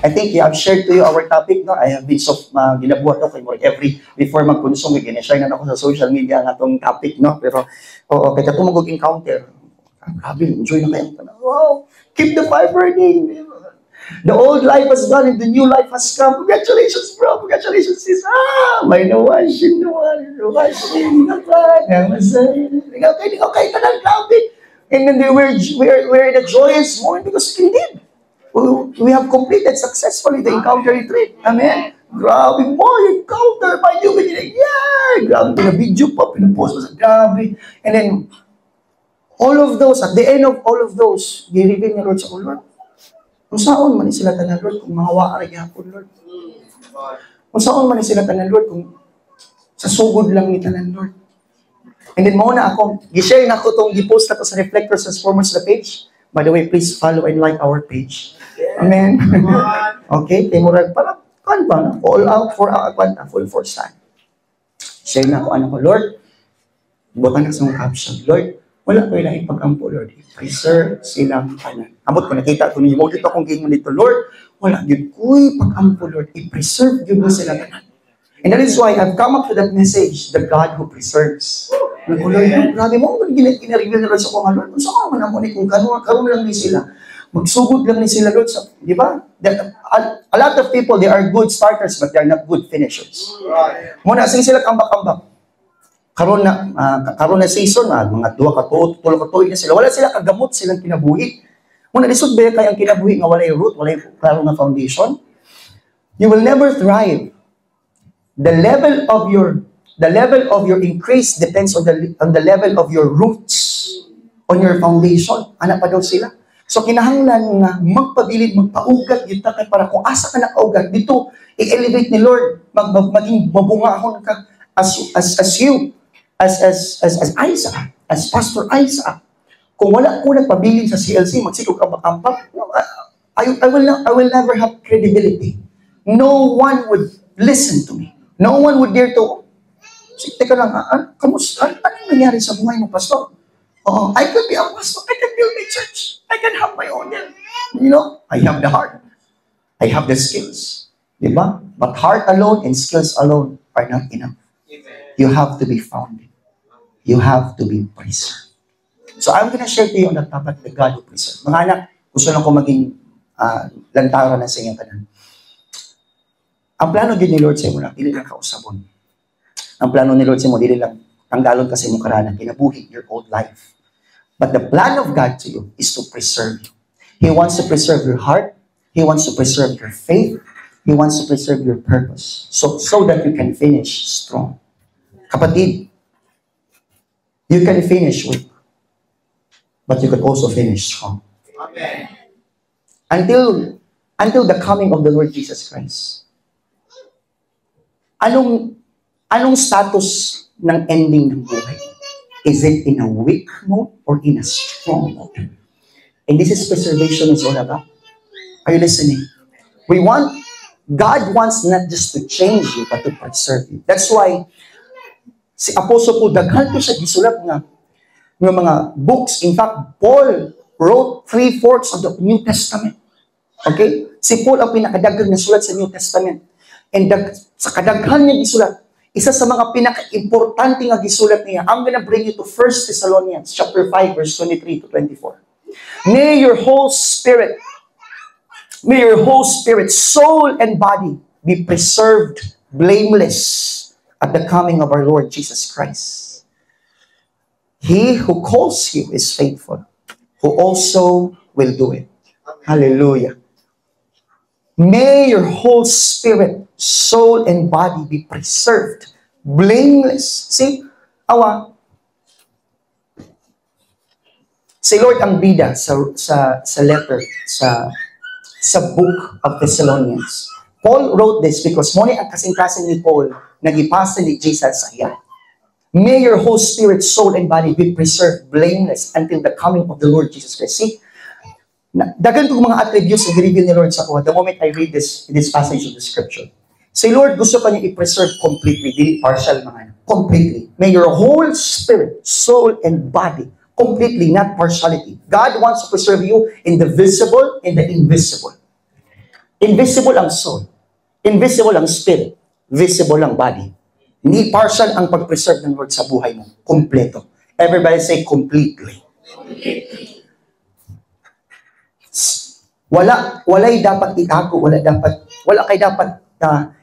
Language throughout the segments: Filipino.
I think I've shared to you our topic, no? I have been so, ginabuhat ako every, before mag-consume, gina-share na ako sa social media nga itong topic, no? Pero, oo, kaya ito mag-encounter. Grabe, enjoy na kayo. Wow, keep the fire burning. The old life has gone and the new life has come. Congratulations, bro. Congratulations, sis. May nawashin, nawashin, okay, kanal, grabe. And then we're in a joyous moment because indeed, we have completed successfully the encounter retreat. Amen. Grabe mo, encounter, my new beginning. Yeah! Grabe, pina-video pa, pina-post pa sa grabe. And then, all of those, at the end of all of those, i-reveal ni Lord sa Lord. Kung saan man sila tanan, Lord, kung mahawa ka gyapon, Lord. Kung saan man sila tanan, Lord, kung sa sugod lang ni tanan, Lord. And then muna ako, gi-share na ako itong gi-post na to sa Reflectors Transformers na page. By the way, please follow and like our page. Amen. Okay, temurag para kan ba na? All out for full force time. Share na ako, ano ko, Lord, bukan na sa mga caption, Lord, wala ko ilang ipag-ampo, Lord. Preserve silang tanan. Amot ko, nakita ko ninyo, mo dito akong gingon dito, Lord, wala yun ko'y pag-ampo, Lord. I-preserve yun mo sila tanan. And that is why I've come up with that message, the God who preserves. Lord, grabe mo, gina-reveal na Lord sa mga Lord. Kung saan man naman, kung karoon lang ni sila, magsugod lang ni sila, Lord, di ba? A lot of people, they are good starters, but they are not good finishers. Muna, sige sila kambak-kambak. Karon na season, mga 2 ka tuig na sila. Wala sila kagamot, silang kinabuhi. Muna, lisod ba kayang kinabuhi nga walay root, walay klaro nga foundation? You will never thrive. The level of your increase depends on the level of your roots, on your foundation. Ana pa daw sila. So kinahanglan nga magpabilid, magpaugat kita kay para kung asa ka nakaugat dito, i-elevate ni Lord, maging mabungahon ka as you, as Isaac, as Pastor Isaac. Kung wala ko nagpabilin sa CLC, magsikog ambak-ambak, I will never have credibility. No one would listen to me. No one would dare to, teka lang, kamusta? Anong nangyari sa buhay mo, Pastor? I could be a pastor. I can build my church. I can have my own. You know, I have the heart. I have the skills. Diba? But heart alone and skills alone are not enough. You have to be founded. You have to be preserved. So I'm gonna share to you on the topic, the God who preserves. Mga anak, gusto lang ko maging lantaran na sa inyong kanan. Ang plano din ni Lord sa imo na, dili lang kausabon. Ang plano ni Lord sa imo, dili lang tanggalon ka sa imong karanan, kinabuhi your old life. But the plan of God to you is to preserve you. He wants to preserve your heart. He wants to preserve your faith. He wants to preserve your purpose. So that you can finish strong. Kapatid, you can finish weak, but you can also finish strong. Amen. Until the coming of the Lord Jesus Christ. Anong status ng ending ng buhay? Is it in a weak mode or in a strong mode? And this is preservation is all about. Are you listening? God wants not just to change you, but to preserve you. That's why, si Apostle Paul, daghan ko siya gisulat ng mga books. In fact, Paul wrote 3/4 of the New Testament. Okay? Si Paul ang pinakadaghang na sulat sa New Testament. And sa kadaghan niya gisulat, isa sa mga pinaka-importante nga gisulat niya, I'm gonna bring you to 1 Thessalonians chapter 5, verse 23 to 24. May your whole spirit, soul, and body be preserved blameless at the coming of our Lord Jesus Christ. He who calls you is faithful, who also will do it. Hallelujah. May your whole spirit, soul, and body be preserved blameless. See, si Lord ang bida sa letter, sa book of Thessalonians. Paul wrote this because muna ang kasing-kasing ni Paul, nagipasa ni Jesus sa iya. May your whole spirit, soul, and body be preserved blameless until the coming of the Lord Jesus Christ. See, dagan ko mga attributes na i-reveal ni Lord sa ako. The moment I read this passage of the scripture. Si Lord gusto pa niya i-preserve completely, dili partial mga completely. May your whole spirit, soul, and body completely, not partiality. God wants to preserve you in the visible and the invisible. Invisible ang soul. Invisible ang spirit. Visible ang body. Hindi partial ang pag-preserve ng Lord sa buhay mo. Kompleto. Everybody say completely. Wala'y dapat itago. Wala kay dapat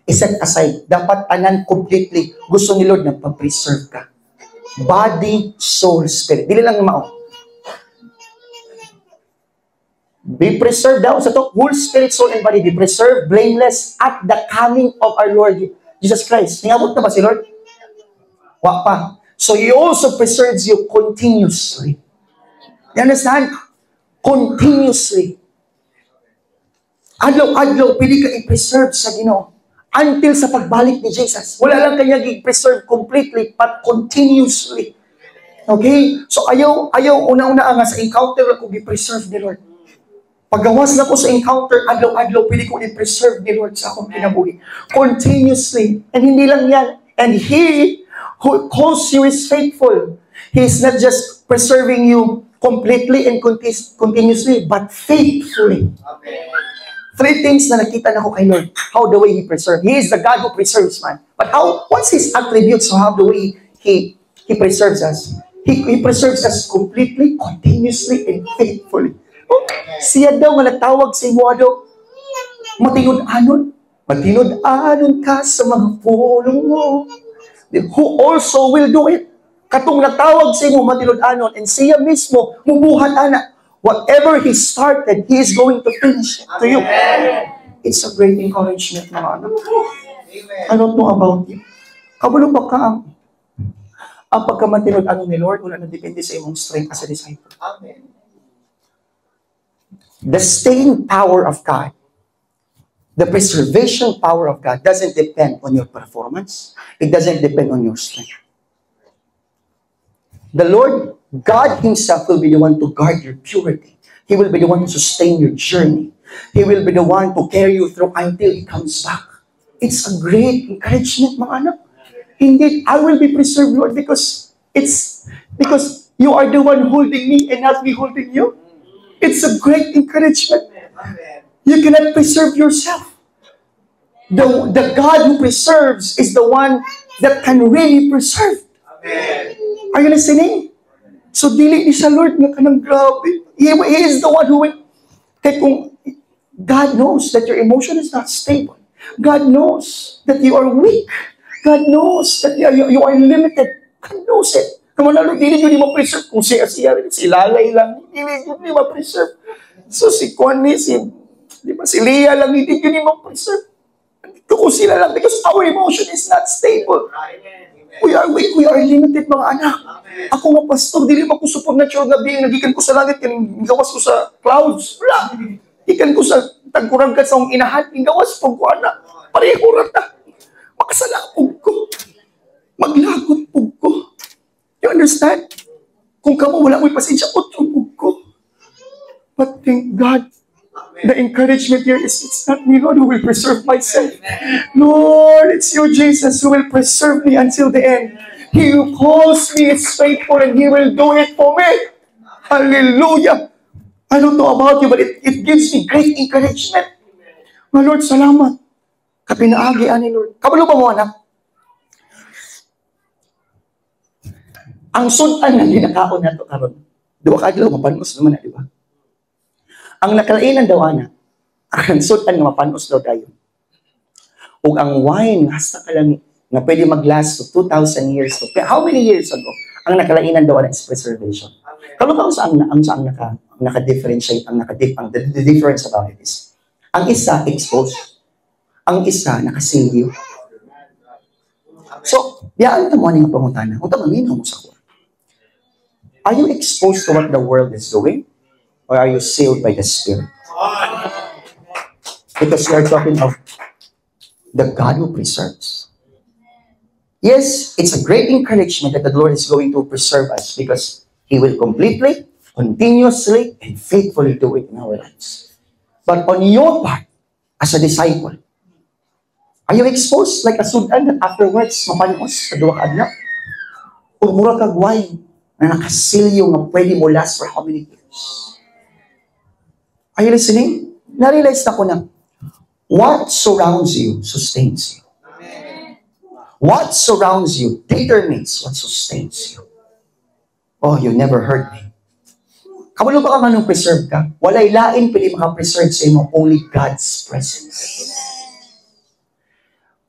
iset aside. Dapat anan completely. Gusto ni Lord na pag-preserve ka. Body, soul, spirit. Dili lang mao. Be preserved daw sa to. Whole spirit, soul, and body be preserved, blameless at the coming of our Lord Jesus Christ. Ningabot na ba si Lord? Wa pa. So He also preserves you continuously. You understand? Continuously. Adlaw-adlaw, pili ka i-preserve sa Ginoo. Until sa pagbalik ni Jesus. Wala lang kanya i-preserve completely, but continuously. Okay? So ayaw una-una nga sa encounter ako i-preserve ni Lord. Paggawas na ko sa encounter, adlaw-adlaw, pili ko i-preserve ni Lord sa akong kinabuhi. Continuously. And hindi lang yan. And He who calls you is faithful. He is not just preserving you completely and continuously, but faithfully. Amen. 3 things na nakita na ko kay Lord. How the way He preserves. He is the God who preserves man. But what's His attributes? So how the way He preserves us? He preserves us completely, continuously, and faithfully. Oh, siya daw nga nagtawag sa imo daw. Matinod-anon ka sa mga pulong mo. Who also will do it. Katong nagtawag sa imo matinod-anon, and siya mismo mubuhat ana. Whatever He started, He is going to finish it to you. It's a great encouragement, mga anak. I don't know about you. Kabalo ba ka ang pagkamatinod-anon ni Lord, wala na depende sa imong strength as a disciple. Amen. The staying power of God, the preservation power of God doesn't depend on your performance. It doesn't depend on your strength. The Lord, God Himself will be the one to guard your purity. He will be the one to sustain your journey. He will be the one to carry you through until He comes back. It's a great encouragement, mga anak. Indeed, I will be preserved, Lord, because you are the one holding me and not me holding you. It's a great encouragement. You cannot preserve yourself. The God who preserves is the one that can really preserve. Are you listening? So, dili ni sa Lord nga kanang grabe. He is the one who will... Kaya kung God knows that your emotion is not stable. God knows that you are weak. God knows that you are limited. God knows it. Come on, Lord, hindi nyo ma-preserve. Kung si Lalay lang, hindi nyo ma-preserve. So si Connie, si Leah lang, hindi nyo ma-preserve. Ito ko sila lang because our emotion is not stable. We are weak, we are limited, mga anak. Ako nga, pastor, dili mo ko supernatural na being, nagikan ko sa langit, gawas ko sa clouds. Wala. Ikan ko sa tagkurang ka sa inahan, gawas po ko, anak. Pareho rata. Makasalapog ko. Maglagot po ko. You understand? Kung kamo wala mo'y pasensya, utubog ko. But thank God, the encouragement here is, it's not me, Lord, who will preserve myself. Lord, it's you, Jesus, who will preserve me until the end. He who calls me is faithful and He will do it for me. Hallelujah. I don't know about you, but it gives me great encouragement. My Lord, salamat. Kapinaagi ani Lord. Kabalo ba mo, anak? Ang sudan nga ginakaon na ito karon. Duwa ka adlaw mapanos naman na, di ba? Ang nakalainan daw ana, ang sudan nga mapanos daw dayon. Ug ang wine hasta ka lang na pwede maglast to 2,000 years to. How many years ago? Ang nakalainan daw ana is preservation. Karon ba saan naka-differentiate the difference about it is. Ang isa exposed. Ang isa nakasilyo. So, biyaan ta mo ning pangutana. Unta maminaw mo sa kuha. Are you exposed to what the world is doing? Or are you sealed by the Spirit? Because we are talking of the God who preserves. Yes, it's a great encouragement that the Lord is going to preserve us because He will completely, continuously, and faithfully do it in our lives. But on your part, as a disciple, are you exposed like a sudan that afterwards mapanos sa duwa ka adlaw? O mura kag wine na nakasilyo nga pwede mo last for how many years? Are you listening? Na-realize na ko na What surrounds you sustains you. What surrounds you determines what sustains you. Oh, you never heard me. Kabalo ba ka manong preserve ka? Walay lain pili maka-preserve sa imo, only God's presence.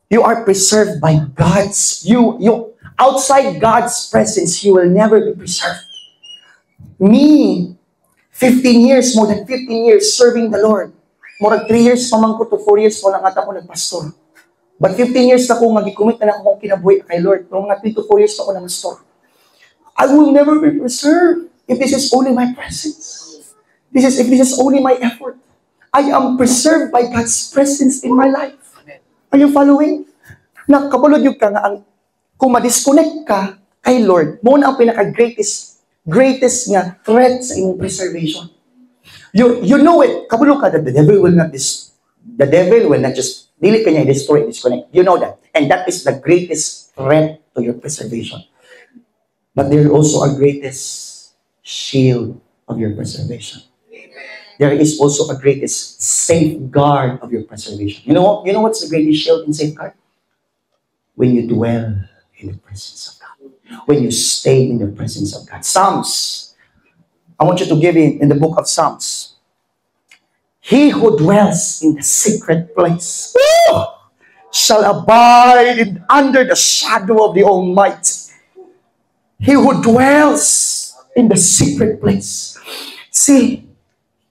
You are preserved by God's, outside God's presence, you will never be preserved. Me, 15 years, more than 15 years serving the Lord. More than 3 years pa man ko to 4 years pa lang ata ko nagpastor. But 15 years na ko, mag-commit na ako kung kinabuhi kay Lord. Pero mga 3 to 4 years pa ako nag-pastor. I will never be preserved if this is only my presence. If this is only my effort. I am preserved by God's presence in my life. Are you following? Nakapulod yung ka nga, kung ma-disconnect ka kay Lord, muna ang pinaka-greatest nga threat sa imong preservation. You know it. Kapulod ka that the devil will not just dili kanya destroy, disconnect. You know that. And that is the greatest threat to your preservation. But there is also a greatest shield of your preservation. There is also a greatest safeguard of your preservation. You know what's the greatest shield and safeguard? When you dwell in the presence of God. When you stay in the presence of God. Psalms. I want you to give in the book of Psalms. He who dwells in the secret place shall abide under the shadow of the Almighty. He who dwells in the secret place. See,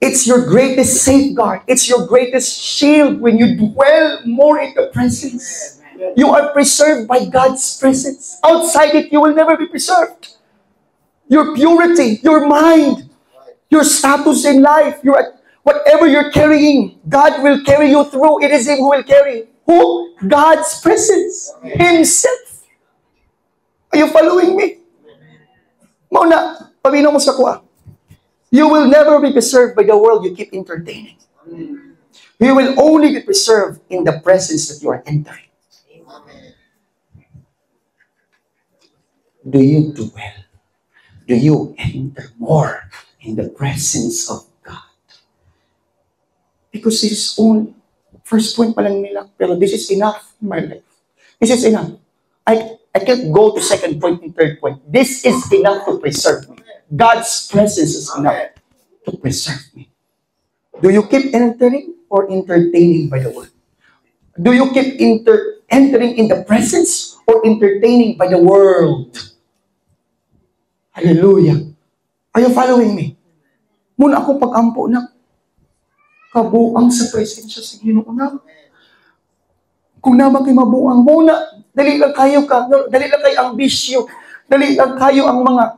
it's your greatest safeguard. It's your greatest shield when you dwell more in the presence. You are preserved by God's presence. Outside it, you will never be preserved. Your purity, your mind, your status in life, whatever you're carrying, God will carry you through. It is Him who will carry. Who? God's presence. Himself. Are you following me? Mauna, pabino mo sa kuha. You will never be preserved by the world you keep entertaining. You will only be preserved in the presence that you are entering. Do you dwell? Do you enter more in the presence of God? Because this is only first point pa lang nila, pero this is enough in my life. This is enough. I can't go to second point and third point. This is enough to preserve me. God's presence is enough to preserve me. Do you keep entering or entertaining by the word? Do you keep entering in the presence or entertaining by the world? Hallelujah. Are you following me? Muna ako pag-ampo na kabuang sa presensya sa Ginoo na. Kung naman kayo mabuang, muna, dali lang kayo ang bisyo, dali lang kayo ang mga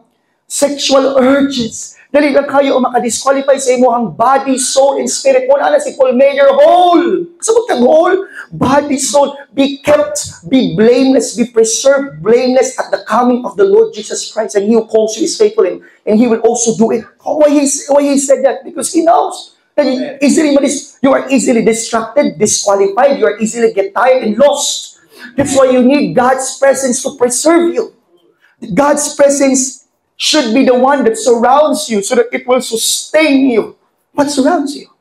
sexual urges, dali lang kayo ang makadisqualify sa imo ang body, soul, and spirit. Muna na si Paul Mayer, whole. Kasabot kang whole? Body, soul, be kept, be blameless, be preserved, blameless at the coming of the Lord Jesus Christ. And He who calls you is faithful, and He will also do it. Why he said that? Because He knows that you are easily distracted, disqualified, you are easily get tired and lost. That's why you need God's presence to preserve you. God's presence should be the one that surrounds you so that it will sustain you. What surrounds you?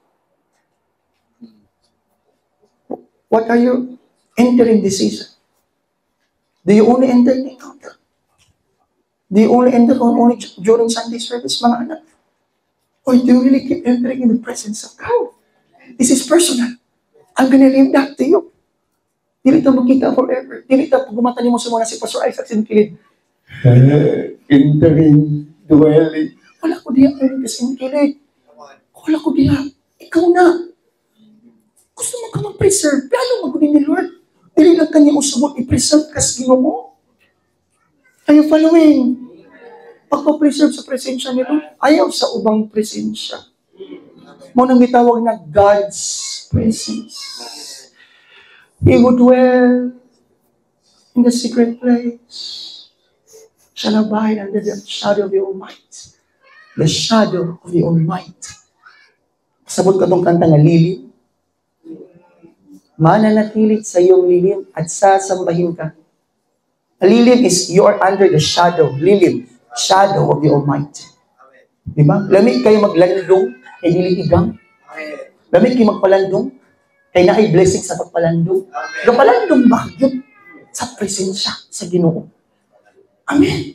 What are you entering this season? Do you only enter the encounter? Do you only enter only during Sunday service, mga anak? Or do you really keep entering in the presence of God? This is personal. I'm gonna leave that to you. Dili ito makita forever. Dili ito pag gumata niyo mo sa mga si Pastor Isaac Sinkilid. Entering, dwelling. Wala ko diya entering ka Sinkilid. Wala ko diya. Ikaw na. Gusto mo ka mag-preserve. Lalo magunin ni Lord. Dili lang kanya usabot i-preserve ka sa Ginoo mo. Are you following? Pagpa-preserve sa presensya ni Lord, ayaw sa ubang presensya. Mo nang gitawag na God's presence. He who dwell in the secret place shall abide under the shadow of the Almighty. The shadow of the Almighty. Sabot ka tong kanta nga lilim. Mananatilit sa iyong lilim at sasambahin ka. Lilim is you are under the shadow. Lilim. Shadow of the Almighty. Diba? Lamig kayo maglandong, ay dili igang. Lamig kayo magpalandong, Kaya na ay blessing sa pagpalandong. Kapalandong ba yun? Sa presensya, sa Ginoo. Amen.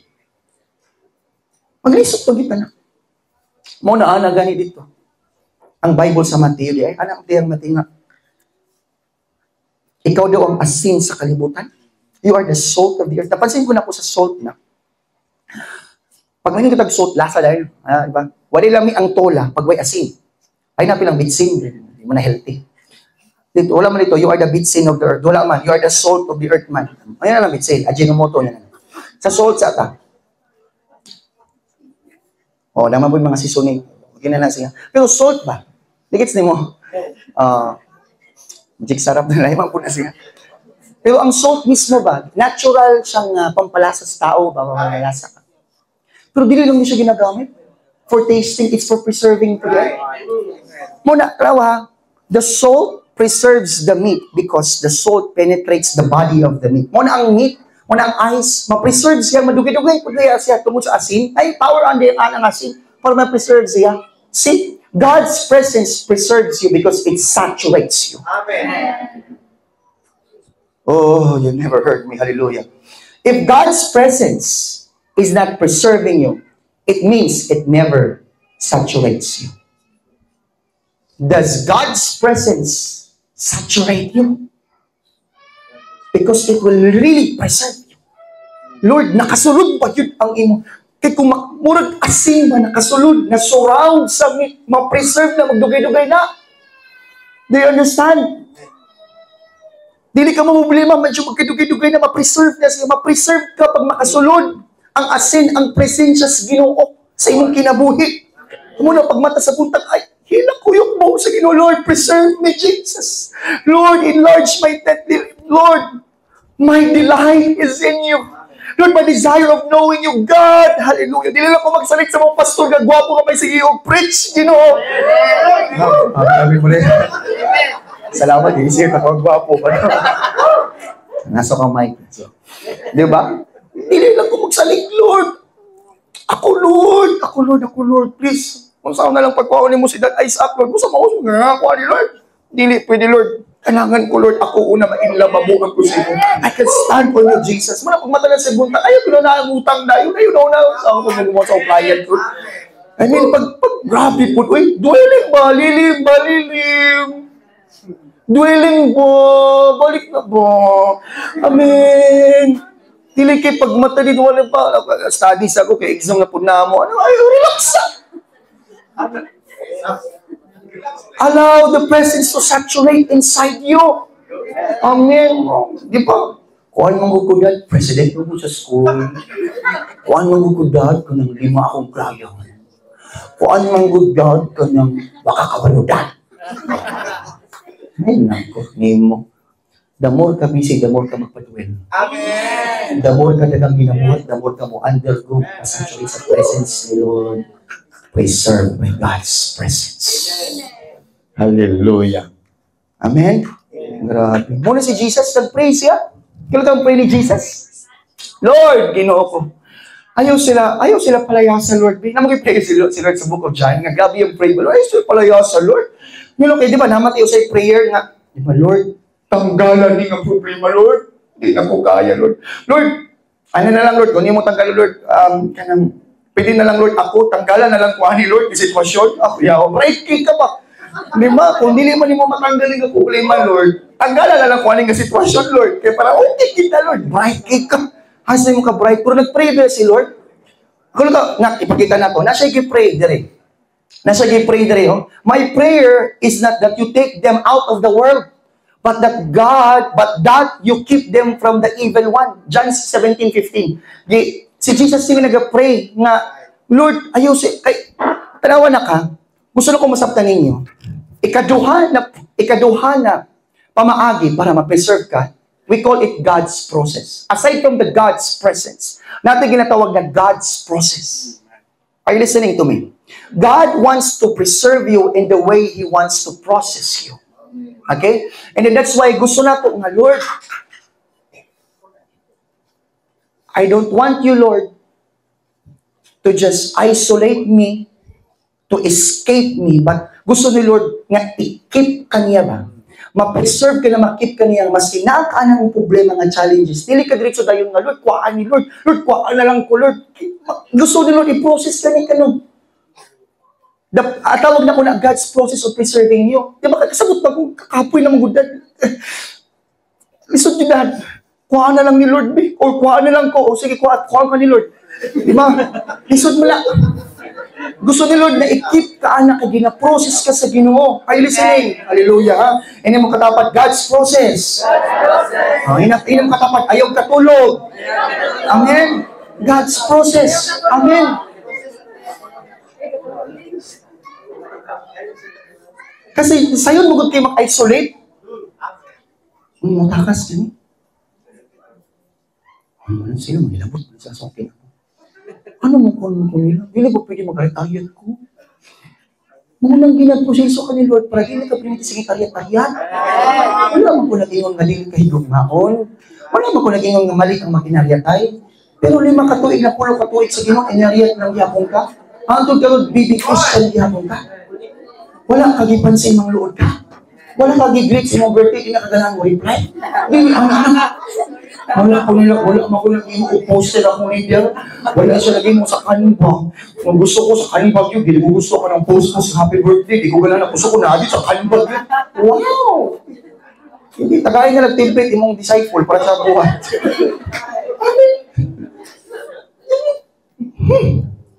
Maglisot pag kita na. Muna, gani dito. Ang Bible sa Mateo, di ay, anak tiyang matinga. Ikaw daw ang asin sa kalibutan. You are the salt of the earth. Napansin ko na po sa salt na. Pag may nagkatag salt, lasa dahil. Diba? Wala lang ang tola pag may asin. Ay napilang bitsin. Hindi mo na healthy. Dito, wala man ito, you are the bitsin of the earth. Wala man, you are the salt of the earth man. Ayan lang bitsin. Ajinomoto yan. Sa salt sa ata. Naman po yung mga seasoning. Okay na lang siya. Pero salt ba? Digits ni mo. Jig sarap na lang. Po na siya. Pero ang salt mismo ba, natural siyang pampalasa sa tao, pampalasa ka. Pero dili lang siya ginagamit. For tasting, it's for preserving today. Muna, rawa, the salt preserves the meat because the salt penetrates the body of the meat. Muna ang meat, muna ang ice, ma-preserve siya, madugay-dugay, pagkaya siya tungkol sa asin, ay power on the ang asin, para ma-preserve siya. See, God's presence preserves you because it saturates you. Amen. Oh, you never heard me. Hallelujah. If God's presence is not preserving you, it means it never saturates you. Does God's presence saturate you? Because it will really preserve you. Lord, nakasulod ba yun ang imo? Kaya kung murag asin ba, nakasulod, na surround sa meat, ma-preserve na, magdugay-dugay na. Do you understand? Dili ka mamumblema, medyo magkidugay-dugay na, ma-preserve na siya. Ma-preserve ka pag makasulod. Ang asin, ang presensya sa Ginoo sa imong kinabuhi. Muna, pag mata sa buntag, ay, hinakuyok mo sa Ginoo, Lord, preserve me, Jesus. Lord, enlarge my tent. Lord, my delight is in you. Lord, my desire of knowing you, God. Hallelujah. Dili lang ko magsalit sa mga pastor, gagwapo ka pa sige, preach, Ginoo. Sabi mo rin. Salamat, isip ako gwapo pa. Nasa kamay. So, di ba? Hindi lang ko magsalig, Lord. Ako, Lord, please. Kung saan na lang pagkuhanin mo si Dad Isaac, Lord. Kung saan mo nga kuha ni Lord. Hindi, pwede, Lord. Kailangan ko, Lord, ako una mainla, mabukan ko sa iyo. I can stand for you, Jesus. Muna, pag matagal sa buntang, ayaw ko na utang na yun. Ayaw na. Saan ko magawa sa client, Lord. I mean, pag grabe po, uy, dwelling ba? Lilim. Dwelling po, balik na po. Amen. Dili kay pag mata din wala pa studies ako kay exam na pud na mo. Ano ay relax. Allow the presence to saturate inside you. Amen. Di ba? Kuan mong gugudad, president mo sa school. Kuan mong gugudad kanang 5 akong klase. Kuan mong gugudad kanang baka kabaludan. Ay, nako, nimo. The more ka busy, the more ka magpatuwin. Amen! The more ka dagang ginabuhat, the more ka mo undergo saturate sa presence ni Lord. Preserved by God's presence. Hallelujah. Amen? Grabe. Muna si Jesus, nag-pray siya. Kailan kang pray ni Jesus? Lord, Ginoo ko. Ayaw sila palayasan, Lord. Namag-pray si Lord sa Book of John. Nga gabi yung pray. Ayaw sila palayasan, Lord. Ngayon, di ba, namatay sa prayer nga, di ba, Lord, tanggalan din ang problema, Lord. Hindi na ko kaya, Lord. Lord, ano na lang, Lord, kung hindi mo tanggalan, Lord, pwede na lang, Lord, ako, tanggalan na lang kuha ni Lord, yung sitwasyon, right kick ka pa. Di ba, kung hindi mo matanggalin ang problema, Lord, tanggalan na lang kuha ni sitwasyon, Lord. Kaya para, okay kita, Lord, right kick ka. Hasa mo ka bright, pero nag-pray ba si Lord? Kung ipakita na to, nasa i-pray dire. Nasa i-pray dire, oh. My prayer is not that you take them out of the world, but that you keep them from the evil one. John 17:15. Si Jesus yung nag-pray nga, Lord, tanawa na ka, gusto na ko masabtan ninyo, ikaduha na pamaagi para ma-preserve ka, we call it God's process. Aside from the God's presence, natin ginatawag na God's process. Are you listening to me? God wants to preserve you in the way He wants to process you. Okay? And then that's why gusto nato nga, Lord, I don't want you, Lord, to just isolate me, to escape me, but gusto ni Lord nga i-keep kaniya ba? ma-preserve ka na, makip ka niya, maski nakaan ang problema nga challenges. Dili ka diretso dayon nga, Lord, kuhaan ni Lord. Lord, kuhaan na lang ko, Lord. Gusto ni Lord, i-process ka ni kanong. Tawag na ko na God's process of preserving you. Di ba, kasabot pa kung kakapoy na magudan. Lisod nyo dad. Kuhaan na lang ni Lord, be. Or kuhaan na lang ko. O sige, kuhaan ka ni Lord. Di ba? Lisod mo lang. Gusto ni Lord na i-keep ka, anak, ka gina-process ka sa Ginoo. Are you listening? Hallelujah, ha? Hindi mo katapat, God's process. Hindi mo katapat, ayaw katulog. Amen? God's process. Amen? Kasi sayon mo kayo mag-isolate. Matakas ka ni. Ano sila, manilabot. Sasakin ako. Ano mo kung nila? Hindi ba pwede mag-ayat ko? Mga nang ginag-proseso ka ni Lord para hindi ka piniti sige karyat-karyat. Wala mo ko nag-ingon nga dili kahigugmaon. Wala mo ko nag-ingon nga mali ang makinaryatay. Pero 5 katuig na 10 katuig sa Ginoo inaryat ng gihapon ka. Antod ka Lord, baby Christian gihapon ka. Wala kang gipansin mang luod ka. Wala kang gi-greet sa mong birthday, di na kagalang mo reply. Dili, wala ko naging posted ako leader. Wala siya naging mo sa kanibag. Kung gusto ko sa kanibag yun, hindi ko gusto ko ng post ko sa happy birthday. Di ko gala na gusto ko na adit sa kanibag yun. Wow! Hindi, tagay nga nag-template imong disciple para sa buhay.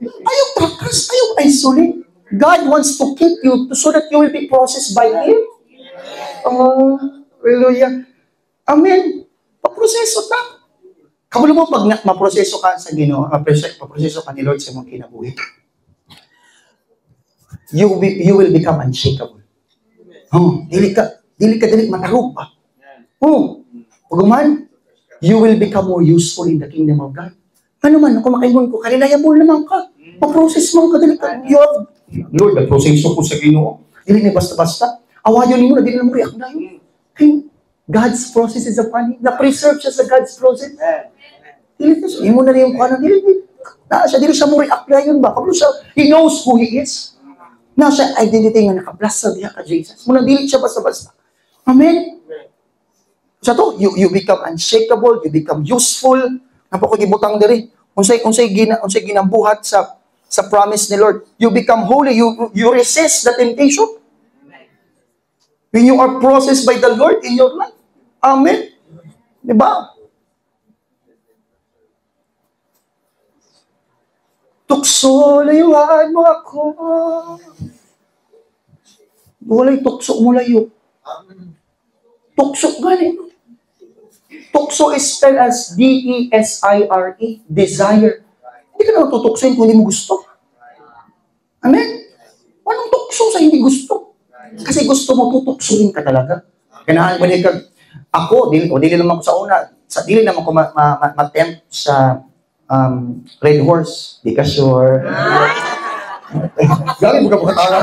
Ayaw takas, ayaw isolate. God wants to keep you so that you will be processed by Him. Oh, hallelujah. Amen. Paproseso ta. Kamulo mo pag maproseso ka sa Ginoo, maproseso ka ni Lord sa mong kinabuhi. You will become unshakable. Oh, dili ka matarog pa. Oh, paguman, you will become more useful in the kingdom of God. Ano man, kung makaingon ko, kalinayabol naman ka. Pa-process mo ka, dili ka. Lord, na-proseso ko sa Ginoo. Dili na basta-basta. Awayon mo na, dili na mo react na yun. God's process is upon Him. Na-preserve siya sa God's process. Dili ka siya. Imo na rin yung kuha na, dili siya mo react na yun ba? Kapag siya, He knows who He is. Nasa identity nga naka-bless sa diya ka Jesus. Muna dili siya basta-basta. Amen? Sa to, you become unshakable, you become useful. Napakagibutang diri. Unsay ginambuhat sa promise ni Lord. You become holy. You resist the temptation. When you are processed by the Lord in your life. Amen. Diba? Tukso, layuan mo ako. Walay tukso mo layo. Tukso galing. Tukso is spelled as D-E-S-I-R-E. Desire. Hindi ka na tutuksoin kung hindi mo gusto. Amen? Anong tukso sa hindi gusto? Kasi gusto mo, tutuksoin ka talaga. Ganahan mo din ka, ako, dili naman ko sa una, dili naman ko ma-tempt sa Red Horse. Di ka sure. Galing mo ka pagkatara.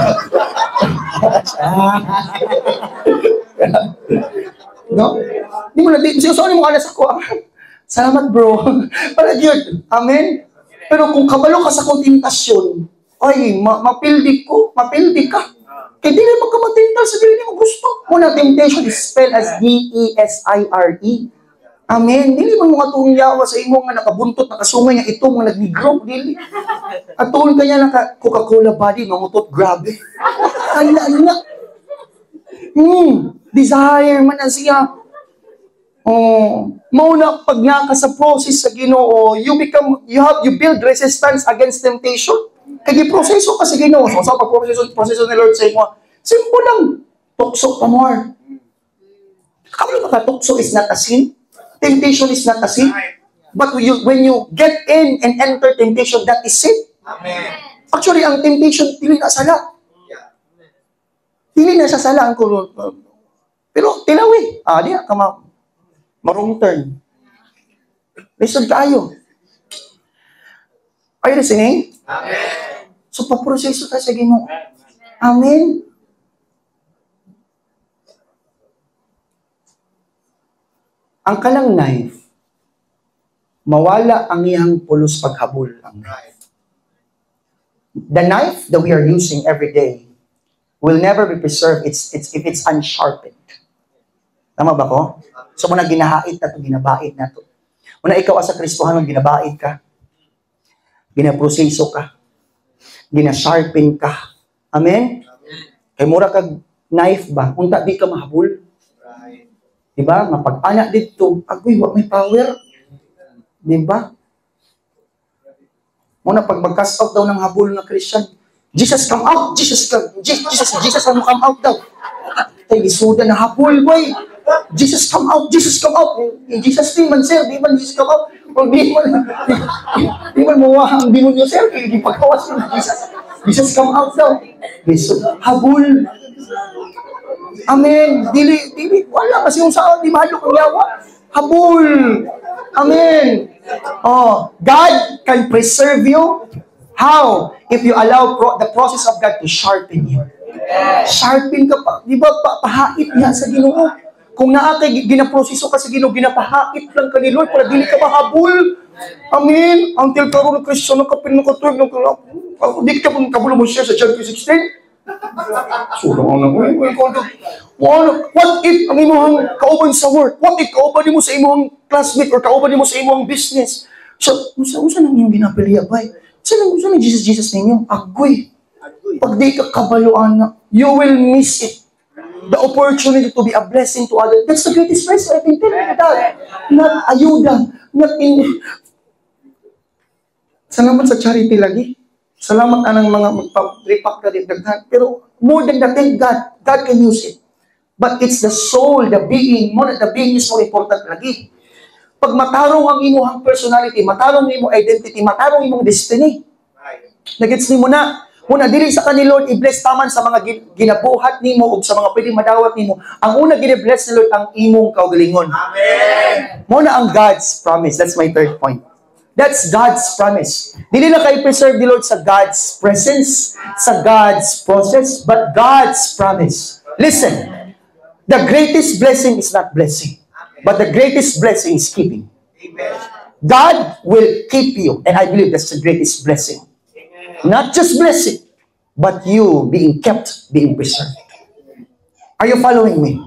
No? Di mo na, sorry mo ka na sa ko. Salamat bro. Para yun. Amen? Pero kung kabalo ka sa kontentasyon, ay, mapildi ka. Kaya di na magkamatintal sa dili mo gusto. Muna, temptation is spelled as D-E-S-I-R-E. Amen? Dili mo mga tuong yawa sa imo nga nakabuntot, nakasungay nga ito, mga nag-negro, dili. At tuon kanya naka Coca-Cola body, mangutot, grabe. Ay na. Desire man na siya. Mauna pag nga ka sa process sa Ginoo, you build resistance against temptation. Kaya proseso ka sa Ginoo. So sa pag-proseso ni Lord sa imo, simple lang. Tukso pa more. Kamalo ba ka, tukso is not a sin? Temptation is not a sin? But when you get in and enter temptation, that is sin. Amen. Actually, ang temptation, dili na sala. Dili na sa sala ang kulot. Pero tilawi. Di ka marong turn. Listen kayo. Are you listening? Amen. So, paproseso ka sa Ginoo. Amen. Ang kalang knife, mawala ang iyang pulos paghabol. The knife that we are using every day will never be preserved if it's unsharpened. Tama ba ko? So, muna ginahait na ito, ginabait na ito. Muna ikaw as a Kristohanon, ginabait ka. Ginaproseso ka. Ginasharpen ka. Amen? Kay mura kag knife ba? Unta di ka mahabol. Diba? Mapag-anak dito, agoy, wag may power. Diba? Muna pag mag-cast out daw ng habol ng Christian, Jesus come out! Jesus come out daw. Ay, isuda na habol, boy. Jesus come out! Jesus come out! Jesus di man, sir. Di man Jesus come out. O di man mawahang demonyo, sir. Di pagkawas ng Jesus. Jesus come out daw. Habol. Amen. Dili. Wala kasi yung saan, di mahalo kang yawa. Habol. Amen. Oh, God can preserve you. How? If you allow the process of God to sharpen you. Sharpen ka pa. Di ba, pahait niya sa Ginoo. Kung naakay, ginaproseso ka sa Ginoo, ginapahait lang ka ni Lord para dili ka mahabol. Amen. Until karoon ng Kristo, nakapin ng katuwag, di ka pong kabulo mo siya sa John 16. Surang lang. What if ang imong kauban sa work? What if kauban mo sa imong classmate or kauban mo sa imong business? So, usa nang yung ginapiliya ba? Saan Jesus ninyo? Agoy. Pag di ka kabaluan na, you will miss it. The opportunity to be a blessing to others. That's the greatest blessing. I've been telling you that. Not ayuda. Not in... Salamat sa charity lagi. Salamat anang mga magpa-repack na dagdagan. Pero more than that, thank God. God can use it. But it's the soul, the being. The being is more important lagi. Pag matarong ang imuhang personality, matarong imong identity, matarong imong destiny. Nagets ni mo na. Muna, dili sa kanil Lord, i-bless taman sa mga ginabuhat nimo o sa mga pwedeng madawat nimo. Ang una gina-bless ni Lord ang imong kaugalingon. Amen! Muna ang God's promise. That's my third point. That's God's promise. Dili na kayo preserve ni Lord sa God's presence, sa God's process, but God's promise. Listen, the greatest blessing is not blessing, but the greatest blessing is keeping. God will keep you, and I believe that's the greatest blessing. Not just blessing, but you being kept, being preserved. Are you following me?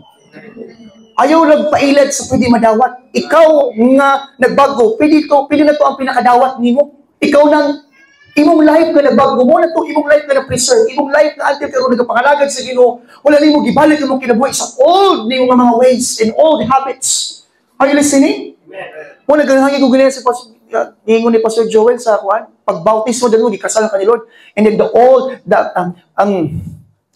Ayaw nagpailat sa pwede madawat. Ikaw nga nagbago, pwede na to ang pinakadawat nimo. Ikaw nang imong life na nagbago mo na to, imong life na na-preserve, imong life na until karon nagapangalagad sa Ginoo, wala nimo gibalik imong kinabuhi sa old nimo nga mga ways and old habits. Are you listening? Mo naghangi ko ganyan sa ingon ni Pastor Joel sa kuan, pagbautis mo dalo gikasal ka ni Lord, and then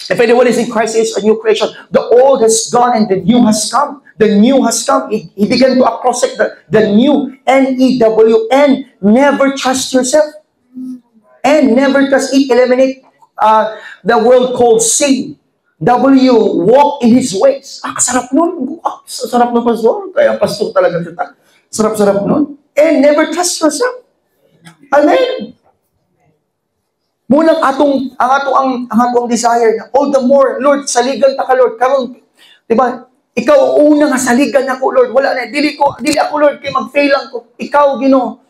if anyone is in Christ is a new creation, the old has gone and the new has come. The new has come. He began to approximate the new. N-E-W-N. Never trust yourself. And never trust. Eliminate the world called sin. W, walk in His ways. Kasarap nun. Sarap nun, Pastor. Kaya Pastor talaga kita. Sarap-sarap nun. And never trust yourself. Amen. Munang ang atong desire na all the more, Lord, saligan ta ka, Lord. Karon, di ba? Ikaw una nga saligan ako, Lord. Wala na, dili ako, Lord, kay mag-fail lang ko. Ikaw, Ginoo.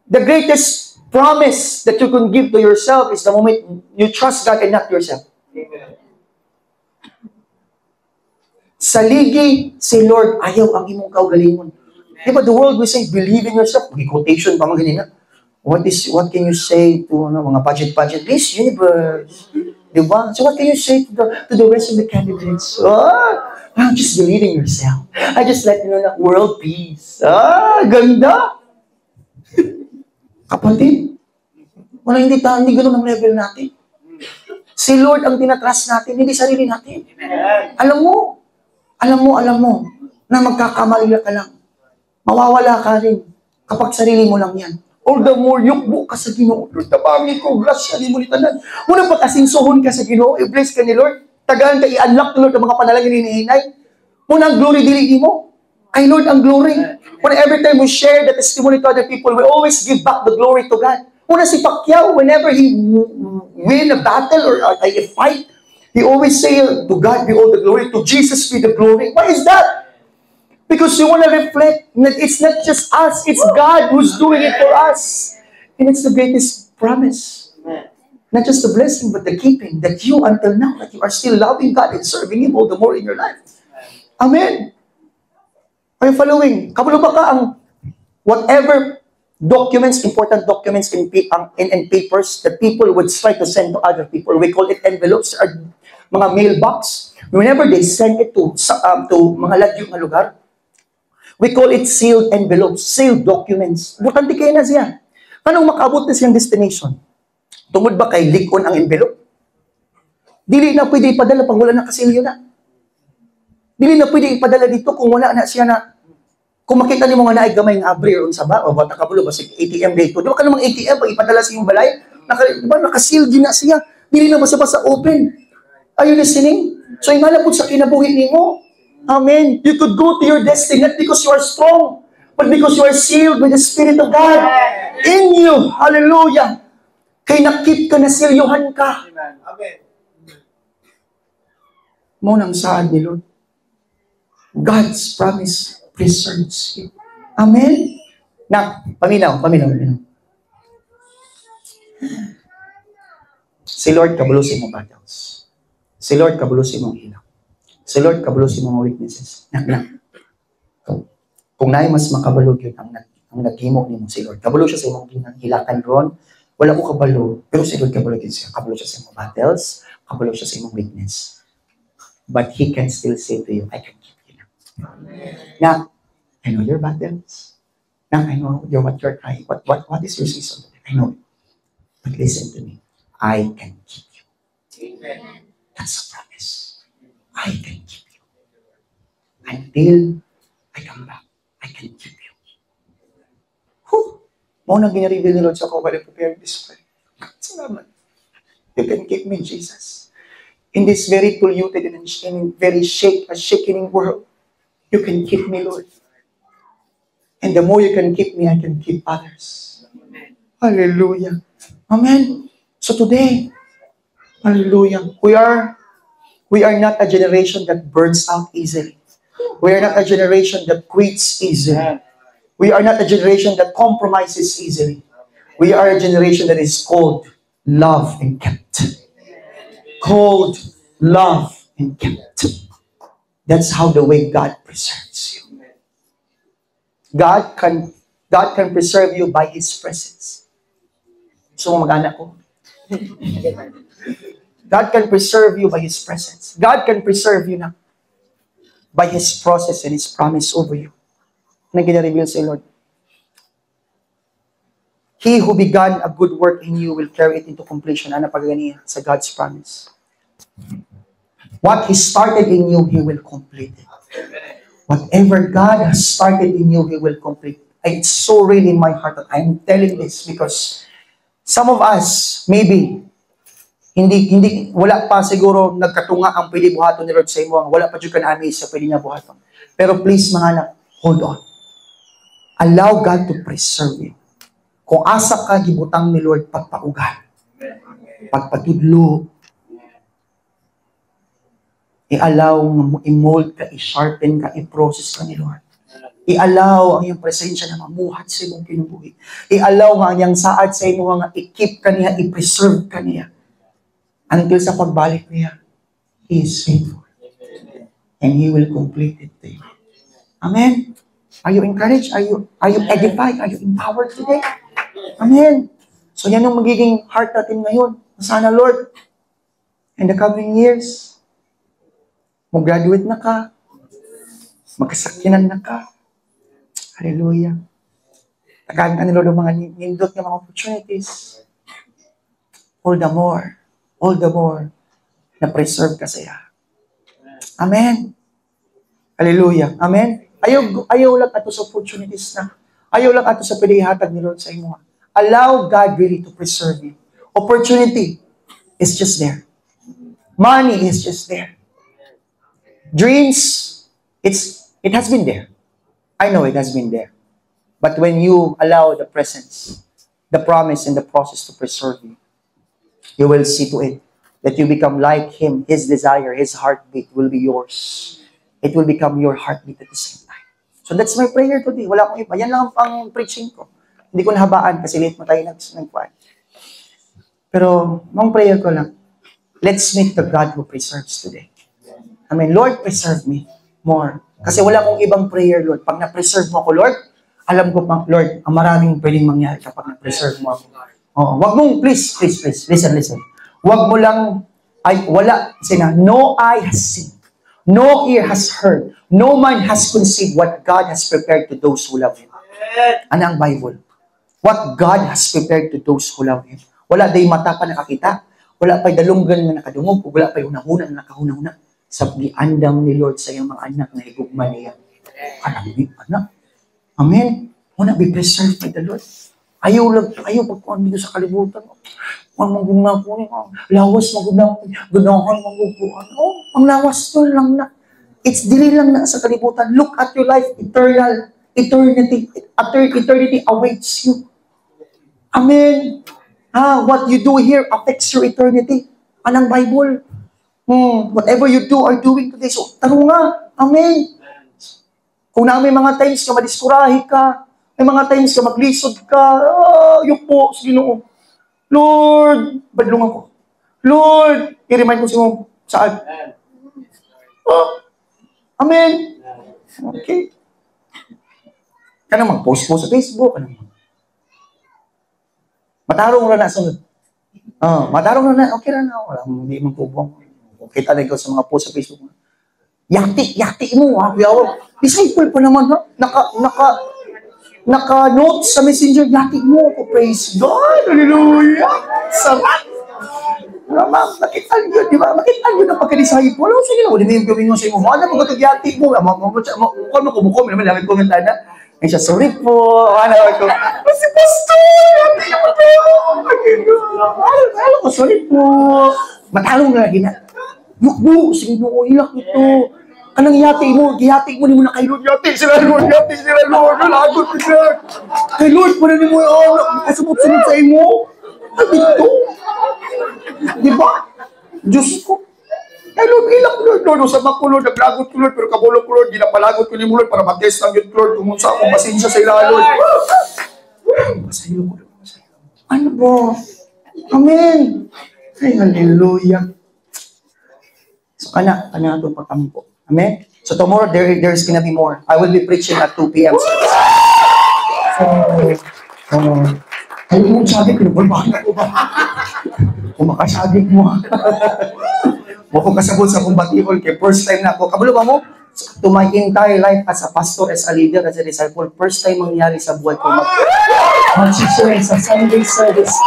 The greatest promise that you can give to yourself is the moment you trust God and not yourself. Amen. Saligi si Lord, ayaw ang imong kaugalingon. Di ba, the world will say, believe in yourself. Quotation pa mga ganina. What can you say to mga budget, Miss Universe? Diba? So what can you say to the rest of the candidates? Just believe in yourself. I just let you know na world peace. Ganda! Kapatid, hindi ganun ang level natin. Si Lord ang tinatrust natin, hindi sarili natin. Alam mo, na magkakamali ka lang. Mawawala ka rin kapag sarili mo lang yan. All the more, yukbo ka sa Ginoo. Lord, tabangi ko, grasya, di mo nitanan. Muna pag-asinsohon ka sa Ginoo, i-bless ka ni Lord. Tagaan ka, i-unlock ni Lord ang mga panalangin ni hinihinay. Muna ang glory dili mo. Kay Lord ang glory. Muna every time we share the testimony to other people, we always give back the glory to God. Muna si Pacquiao, whenever he win a battle or a fight, he always say, to God be all the glory, to Jesus be the glory. Why is that? Because you want to reflect that it's not just us, it's God who's doing it for us. And it's the greatest promise. Not just the blessing, but the keeping. That you, until now, that you are still loving God and serving Him all the more in your life. Amen. Are you following? Kabalo ba ka ang whatever documents, important documents in papers that people would try to send to other people. We call it envelopes or mga mailbox. Whenever they send it to mga ladyo nga lugar, we call it sealed envelopes, sealed documents. Butante kayo na siya. Anong makaabot na siyang destination? Tungod ba kay likon ang envelope? Dili na pwede ipadala pag wala na kasilyo na. Dili na pwede ipadala dito kung wala na siya na. Kung makita niyo mga naay gamay ng abri o sa ba, o bata kabulo, basta ATM dito. Di ba ka namang ATM, pag ipadala sa iyong balay, diba, nakasil din na siya. Dili na basta-basta open. Are you listening? So, yung halapod sa kinabuhi niyo, amen. You could go to your destiny, not because you are strong, but because you are sealed with the Spirit of God in you. Hallelujah. Kay nakip ka na silyuhan ka. Amen. Mo nang saan ni Lord. God's promise preserves you. Amen? Na, paminaw. Si Lord kabulusin mo battles. Si Lord kabulusin mo ilaw. Si Lord kabulusin mo weaknesses. Na. Kung naay mas makabalog yun ang naghimo ni mo si Lord. Kabalo siya sa imong hilakan ron. Wala ko kabalo. Pero si Lord kabalo din siya. Kabalo siya sa imong battles. Kabalo siya sa imong weakness. But He can still say to you, I can keep you now. Now, I know your battles. Now, I know what you're trying. What is your season? I know it. But listen to me. I can keep you. Amen. That's a promise. I can keep you. Until I come back, I can keep you. Whew! Mo nang gina-reveal ni Lord sa ako while I prepare this prayer. Salamat. You can keep me, Jesus. In this very polluted and very shaking world, you can keep me, Lord. And the more you can keep me, I can keep others. Hallelujah. Amen. So today, hallelujah, we are not a generation that burns out easily. We are not a generation that quits easily. We are not a generation that compromises easily. We are a generation that is called, loved, and kept. Called, loved, and kept. That's how the way God preserves you. God can preserve you by His presence. So mag-anak ko. God can preserve you by His presence. God can preserve you na by His process and His promise over you. Na gina-reveal sa Lord. He who began a good work in you will carry it into completion. Ano pagganiya sa God's promise? What He started in you, He will complete it. Whatever God has started in you, He will complete. It's so really in my heart that I'm telling this because some of us, maybe, wala pa siguro nagkatunga ang pwede buhaton ni Lord sa imo. Wala pa dyan ka na sa pwede niya buhaton. Pero please, mga anak, hold on. Allow God to preserve you. Kung asa ka, gibutang ni Lord pagpaugan. Pagpatudlo. I-allow, i-mold ka, i-sharpen ka, i-process ka ni Lord. I-allow ang iyong presensya na mamuhat sa imong kinubuhi. I-allow nga ang iyang saad sa imo nga i-keep ka niya, i-preserve ka niya. Until sa pagbalik niya, He is faithful. And He will complete it to you. Amen? Are you encouraged? Are you edified? Are you empowered today? Amen? So yan ang magiging heart natin ngayon. Sana Lord, in the coming years, mag-graduate na ka, magkasakyanan na ka. Hallelujah. Tagaan ka ni Lord ang mga nindot ng mga opportunities. All the more na preserve ka siya. Amen. Hallelujah. Amen. Ayaw lang ato sa opportunities na. Ayaw lang ato sa pilihatag ni Lord sa imo. Allow God really to preserve you. Opportunity is just there. Money is just there. Dreams, it has been there. I know it has been there. But when you allow the presence, the promise, and the process to preserve you, you will see to it that you become like Him. His desire, His heartbeat will be yours. It will become your heartbeat at the same time. So that's my prayer today. Wala akong iba. Yan lang ang preaching ko. Hindi ko nahabaan kasi late mo tayo nag-fight. Pero, mong prayer ko lang, let's meet the God who preserves today. I mean, Lord, preserve me more. Kasi wala akong ibang prayer, Lord. Pag na-preserve mo ako, Lord, alam ko pa, Lord, ang maraming pwedeng mangyari kapag na-preserve mo ako. Oo, wag mong, please, listen. Wag mo lang, no eye has seen, no ear has heard, no mind has conceived what God has prepared to those who love Him. Ano ang Bible? What God has prepared to those who love Him. Wala day mata pa nakakita, wala pa'y dalunggan na nakadungog, wala pa'y unahuna na nakahuna-huna. Sa giandam ni Lord sa iyong mga anak na higugma niya. Kanang anak. Amen. Muna be preserved by the Lord. Ayaw pagkuhan dito sa kalibutan. Ang magugma po niya. Lawas magugma po. Ganahan magugpuan. Ang lawas to lang na. It's dili lang na sa kalibutan. Look at your life. Eternity awaits you. Amen. What you do here affects your eternity. Anong Bible? Whatever you do are doing today. So, taro nga. Amen. Kung na may mga times ka madiskurahi ka, may mga times ka maglisod ka, yung po, sa Ginoo. Lord, badlong ako. Lord, i-remind ko si mo, saan? Amen. Okay. Ka na mag-post po sa Facebook. Matarong na sunod. Matarong na, okay na. Wala, hindi mong kubong. Kita na ikaw sa mga post sa Facebook. Yati mo, ha? Disciple pa naman, ha? Naka-notes sa messenger, yati mo ako. Praise God! Hallelujah! Sarap! Nakita nyo, di ba? Nakita nyo na pagka-disciple. Sige lang, hindi mo gawin mo sa imo. Ano mo ito yati mo? Kung mo naman, lamit komenta na. Ay siya, sorry po. Ano ko? Si Pastor! Yati mo po! Sorry po. Matalong na lagi na. Yukbo, sige no, ilak ito. Anong yati mo ni mo na kay Lord, yati sila Lord, nalagot sila. Kay Lord, pala ni mo yung kasubot-sunod sa imo. Sabi ito. Di ba? Diyos ko. Kay Lord, ilak Lord, sa mga Lord, naglagot ko Lord, pero kabulok ko Lord, ginapalagot ko ni mo Lord, para mag-test ang yun Lord, tumunsa akong pasensya sa ila Lord. Masayo ko Lord, masayo. Ano ba? Amen. Ay, hallelujah. So, kana itong pagtampo. Amen? So, tomorrow, there's gonna be more. I will be preaching at 2 p.m. Ayaw mo sagit, pinagulbahan ako ba? Kung makasagit mo. Mukong kasabot sa kumbatibol, kaya first time na ako. Kabulo ba mo? To my entire life as a pastor, as a leader, as a disciple, first time mangyari sa buhay ko. Mag-share sa Sunday service.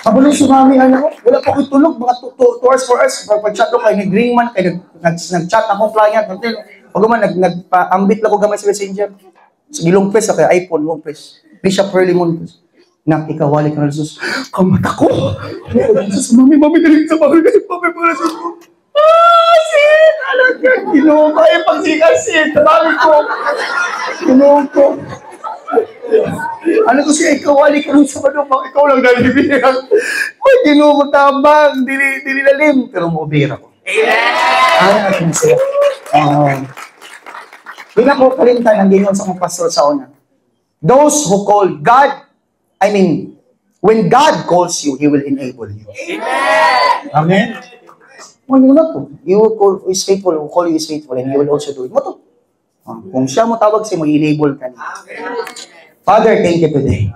Kabulong sumami, wala pa ko tulog, mga 2 hours, 4 hours, pag-chat ko kay ni Greenman, kay nag-chat akong client, pag naman, nagpa-ambit lang ko gamay sa messenger. Sa gilong press, kay iPhone, long press. Bishop Pearly Moon, ikawali ka na Jesus. Kamata ko! Jesus, mami, daling sa mami, pala Jesus ko. Sin! Alam ka, Ginoo ko, pagsikas, sin, tabali ko. Ginoo ko. Ano ko siya, ikawali ka rin sa manumang, ikaw lang nalibiyang. May Ginoo mo tabang, dili lalim. Pero maubira ko. Amen! Ano siya? Hindi ko kalimtan ang Ginoo sa mga pastor sa una. Those who call God, when God calls you, He will enable you. Amen! Amen? Wala po. You who is faithful, who call you is faithful, and He will also do it. Mo to. Kung siya mo tawag siya, mo enable ka niya. Father, thank you today.